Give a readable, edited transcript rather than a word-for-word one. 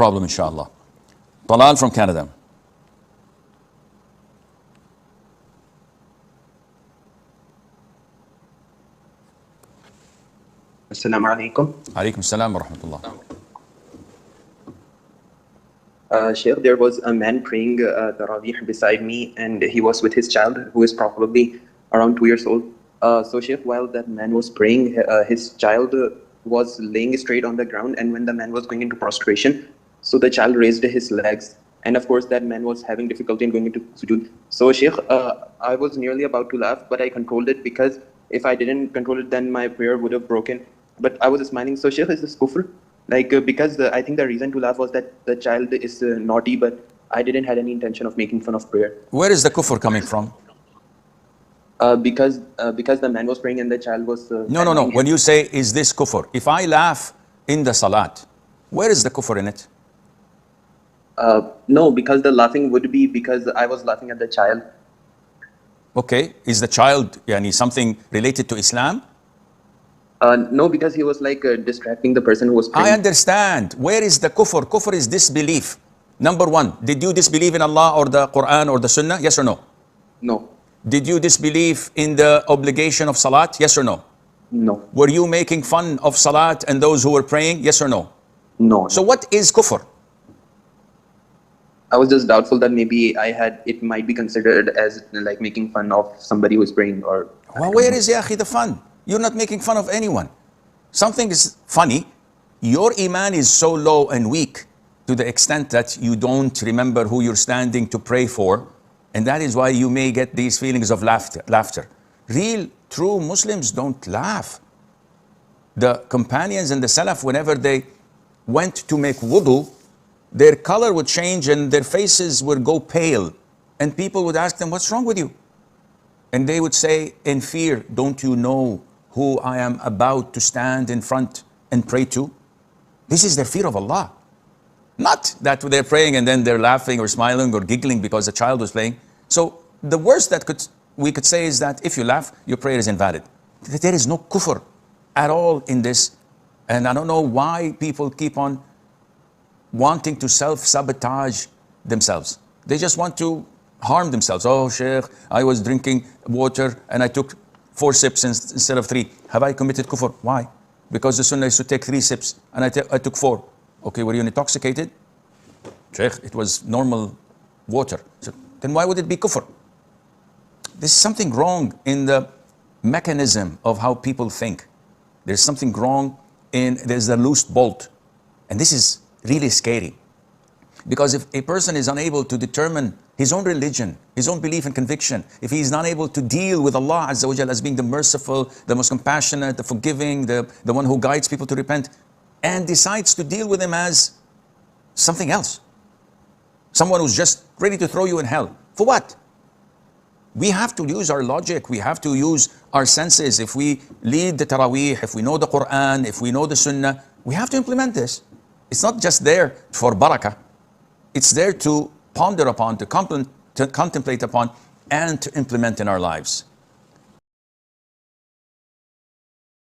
problem, inshallah. Talal from Canada. Assalamu alaikum. Alaikum salam wa rahmatullah. Sheikh, there was a man praying Tarawih beside me, and he was with his child, who is probably around 2 years old. So, Sheikh, while that man was praying, his child was laying straight on the ground, and when the man was going into prostration, so the child raised his legs, and of course, that man was having difficulty in going into sujood. So, Sheikh, I was nearly about to laugh, but I controlled it, because if I didn't control it, then my prayer would have broken. But I was smiling. So, Sheikh, is this kufr? Because I think the reason to laugh was that the child is naughty, but I didn't have any intention of making fun of prayer. Where is the kufr coming from? Because the man was praying and the child was... No. When you say, is this kufr? If I laugh in the salat, where is the kufr in it? No, because the laughing would be because I was laughing at the child. Okay, is the child something related to Islam? No, because he was distracting the person who was praying. I understand. Where is the kufr? Kufr is disbelief. Number one, did you disbelieve in Allah or the Quran or the Sunnah? Yes or no? No. Did you disbelieve in the obligation of salat? Yes or no? No. Were you making fun of salat and those who were praying? Yes or no? No. So what is kufr? I was just doubtful that maybe it might be considered as like making fun of somebody who is praying, or... Well, where is, ya akhi, the fun? You're not making fun of anyone. Something is funny. Your iman is so low and weak to the extent that you don't remember who you're standing to pray for. And that is why you may get these feelings of laughter. Real, true Muslims don't laugh. The companions and the Salaf, whenever they went to make wudu, their color would change and their faces would go pale. And people would ask them, what's wrong with you? And they would say, in fear, don't you know who I am about to stand in front and pray to? This is their fear of Allah. Not that they're praying and then they're laughing or smiling or giggling because a child was playing. So the worst that we could say is that if you laugh, your prayer is invalid. There is no kufr at all in this. And I don't know why people keep on wanting to self-sabotage themselves. They just want to harm themselves. Oh, Sheikh, I was drinking water and I took 4 sips instead of 3. Have I committed kufr? Why? Because the sunnah is to take 3 sips and I took 4. Okay, were you intoxicated? Sheikh, it was normal water. So then why would it be kufr? There's something wrong in the mechanism of how people think. There's something wrong there's a loose bolt. And this is really scary. Because if a person is unable to determine his own religion, his own belief and conviction, if he is not able to deal with Allah Azza wa Jal as being the merciful, the most compassionate, the forgiving, the one who guides people to repent, and decides to deal with him as something else, someone who's just ready to throw you in hell, for what? We have to use our logic, we have to use our senses. If we lead the Taraweeh, if we know the Quran, if we know the Sunnah, we have to implement this. It's not just there for barakah. It's there to ponder upon, to contemplate upon, and to implement in our lives.